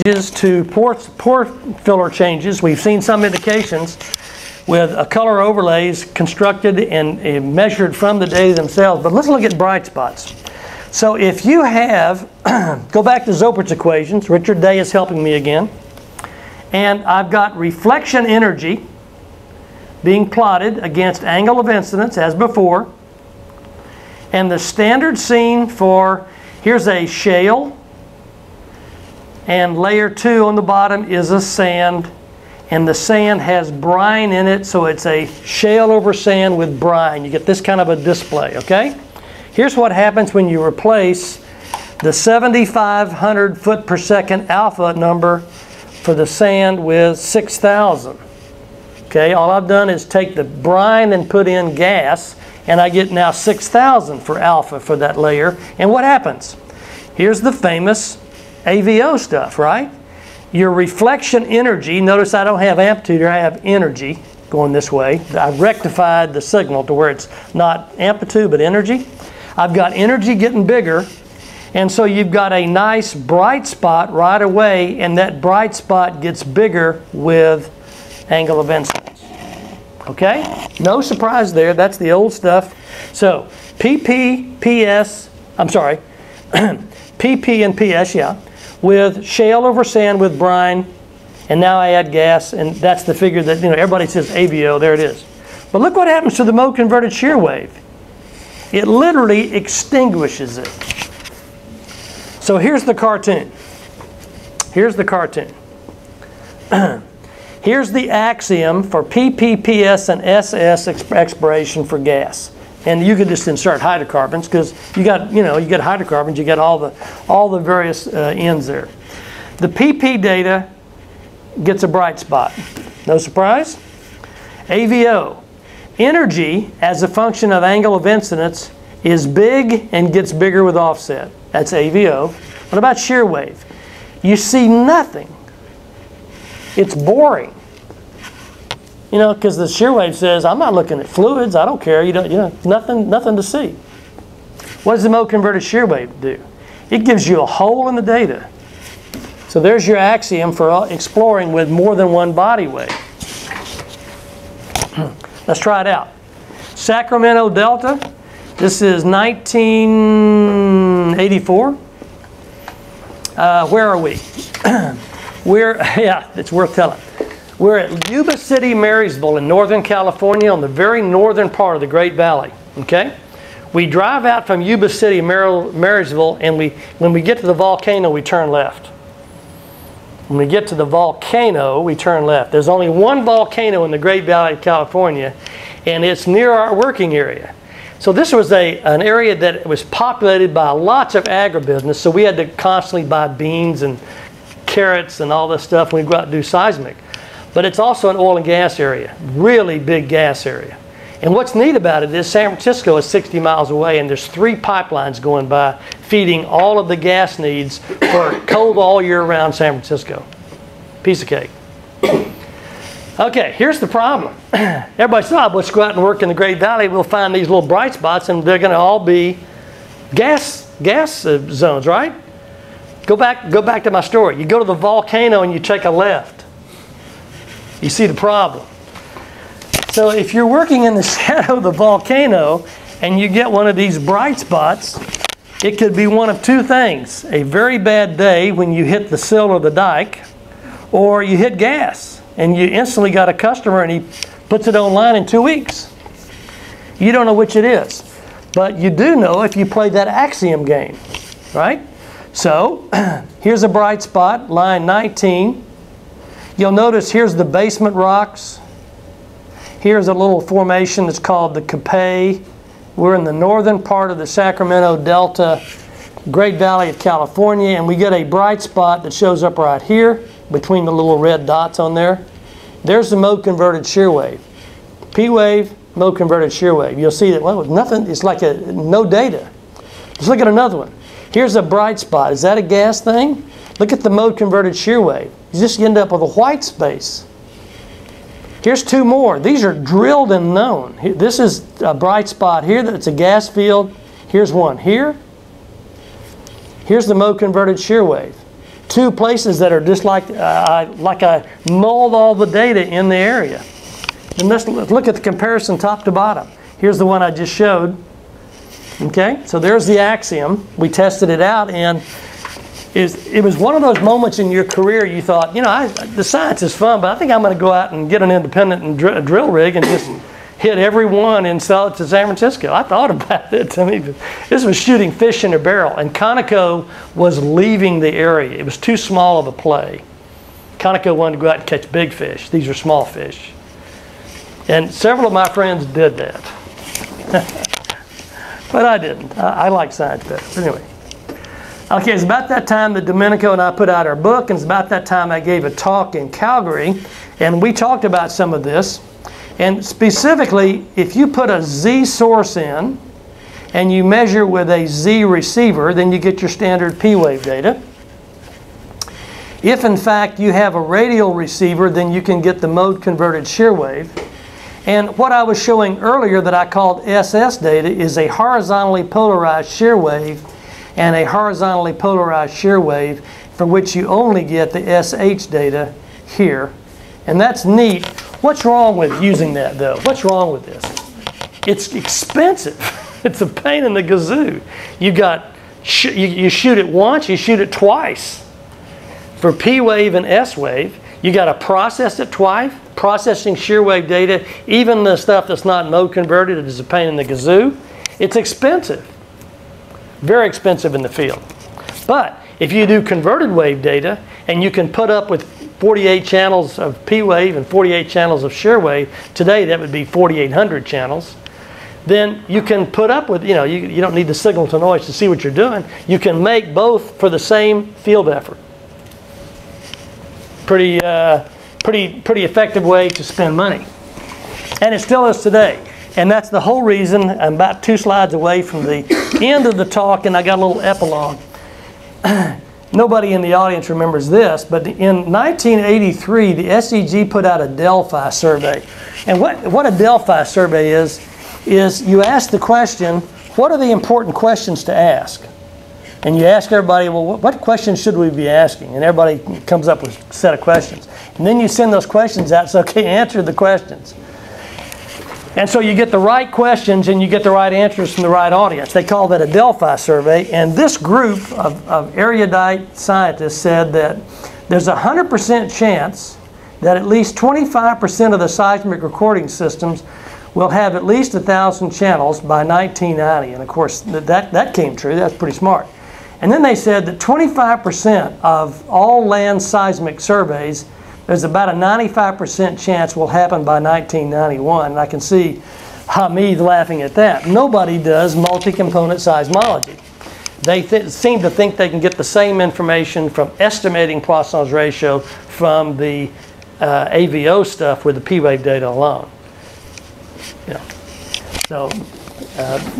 to pore filler changes. We've seen some indications with color overlays constructed and measured from the data themselves. But let's look at bright spots. So if you have, go back to Zopert's equations. Richard Day is helping me again. And I've got reflection energy being plotted against angle of incidence as before. And the standard scene for, here's a shale, and layer 2 on the bottom is a sand, and the sand has brine in it, so it's a shale over sand with brine. You get this kind of a display, okay? Here's what happens when you replace the 7,500 foot per second alpha number for the sand with 6,000. Okay, all I've done is take the brine and put in gas, and I get now 6,000 for alpha for that layer. And what happens? Here's the famous AVO stuff, right? Your reflection energy, notice I don't have amplitude here, I have energy going this way. I've rectified the signal to where it's not amplitude but energy. I've got energy getting bigger, and so you've got a nice bright spot right away, and that bright spot gets bigger with angle of incidence. Okay? No surprise there. That's the old stuff. So PP, PS, I'm sorry, PP and PS, yeah, with shale over sand with brine, and now I add gas, and that's the figure that, you know, everybody says AVO, there it is. But look what happens to the mode converted shear wave. It literally extinguishes it. So here's the cartoon. Here's the cartoon. Here's the axiom for PPPS and SS expiration for gas. And you could just insert hydrocarbons because you got, you know, you get hydrocarbons, you get all the various ends there. The PP data gets a bright spot. No surprise. AVO. Energy as a function of angle of incidence is big and gets bigger with offset. That's AVO. What about shear wave? You see nothing. It's boring. You know, because the shear wave says, I'm not looking at fluids, I don't care, you know, nothing to see. What does the mode converted shear wave do? It gives you a hole in the data. So there's your axiom for exploring with more than one body wave. Let's try it out. Sacramento Delta, this is 1984. Where are we? Yeah, it's worth telling. We're at Yuba City, Marysville in Northern California on the very northern part of the Great Valley, okay? We drive out from Yuba City, Marysville, and when we get to the volcano, we turn left. When we get to the volcano, we turn left. There's only one volcano in the Great Valley of California, and it's near our working area. So this was an area that was populated by lots of agribusiness, so we had to constantly buy beans and carrots and all this stuff when we go out and do seismic. But it's also an oil and gas area, really big gas area. And what's neat about it is San Francisco is 60 miles away, and there's 3 pipelines going by feeding all of the gas needs for cold all year round San Francisco. Piece of cake. Okay, here's the problem. Everybody said, oh, let's go out and work in the Great Valley. We'll find these little bright spots, and they're going to all be gas zones, right? Go back to my story. You go to the volcano and you take a left. You see the problem. So if you're working in the shadow of the volcano and you get one of these bright spots, it could be one of 2 things. A very bad day when you hit the sill or the dike, or you hit gas and you instantly got a customer and he puts it online in 2 weeks. You don't know which it is. But you do know if you play that axiom game, right? So here's a bright spot, line 19. You'll notice here's the basement rocks. Here's a little formation that's called the Capay. We're in the northern part of the Sacramento Delta, Great Valley of California, and we get a bright spot that shows up right here between the little red dots on there. There's the mode converted shear wave. P wave, mode converted shear wave. You'll see that, well, nothing, it's like no data. Let's look at another one. Here's a bright spot. Is that a gas thing? Look at the mode converted shear wave. You just end up with a white space. Here's 2 more. These are drilled and known. This is a bright spot here that's a gas field. Here's one here. Here's the mode converted shear wave. two places that are just like I mulled all the data in the area. And let's look at the comparison top to bottom. Here's the one I just showed. Okay, so there's the axiom. We tested it out, and it was one of those moments in your career you thought, you know, the science is fun, but I think I'm going to go out and get an independent and drill rig and just hit every one and sell it to San Francisco. I thought about it. I mean, this was shooting fish in a barrel, and Conoco was leaving the area. It was too small of a play. Conoco wanted to go out and catch big fish. These are small fish. And several of my friends did that. But I didn't. I like science better. But anyway. Okay, it's about that time that Domenico and I put out our book, and it's about that time I gave a talk in Calgary, and we talked about some of this. And specifically, if you put a Z source in, and you measure with a Z receiver, then you get your standard P-wave data. If in fact you have a radial receiver, then you can get the mode-converted shear wave. And what I was showing earlier that I called SS data is a horizontally polarized shear wave and a horizontally polarized shear wave for which you only get the SH data here. And that's neat. What's wrong with using that though? What's wrong with this? It's expensive. It's a pain in the gazoo. You shoot it once, you shoot it twice. For P wave and S wave, you got to process it twice. Processing shear wave data, even the stuff that's not mode converted, it is a pain in the gazoo. It's expensive. Very expensive in the field. But if you do converted wave data and you can put up with 48 channels of P wave and 48 channels of shear wave, today that would be 4,800 channels, then you can put up with, you know, you don't need the signal to noise to see what you're doing. You can make both for the same field effort. Pretty effective way to spend money. And it still is today. And that's the whole reason. I'm about 2 slides away from the end of the talk, and I got a little epilogue. Nobody in the audience remembers this, but in 1983, the SEG put out a Delphi survey. And what a Delphi survey is you ask the question, what are the important questions to ask? And you ask everybody, well, what questions should we be asking? And everybody comes up with a set of questions. And then you send those questions out, so okay, answer the questions. And so you get the right questions and you get the right answers from the right audience. They call that a Delphi survey. And this group of erudite scientists said that there's a 100% chance that at least 25% of the seismic recording systems will have at least 1,000 channels by 1990. And of course, that came true. That's pretty smart. And then they said that 25% of all land seismic surveys, there's about a 95% chance will happen by 1991. And I can see Hamid laughing at that. Nobody does multi-component seismology. They seem to think they can get the same information from estimating Poisson's ratio from the AVO stuff with the P-wave data alone. Yeah. So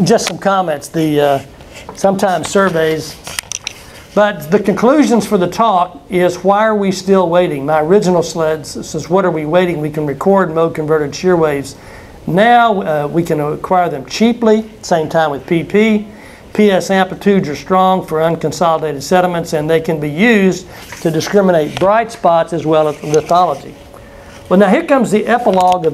just some comments. Sometimes surveys. But the conclusions for the talk is, why are we still waiting? My original slide says, what are we waiting? We can record mode-converted shear waves. Now we can acquire them cheaply, same time with PP. PS amplitudes are strong for unconsolidated sediments, and they can be used to discriminate bright spots as well as lithology. Well, now here comes the epilogue of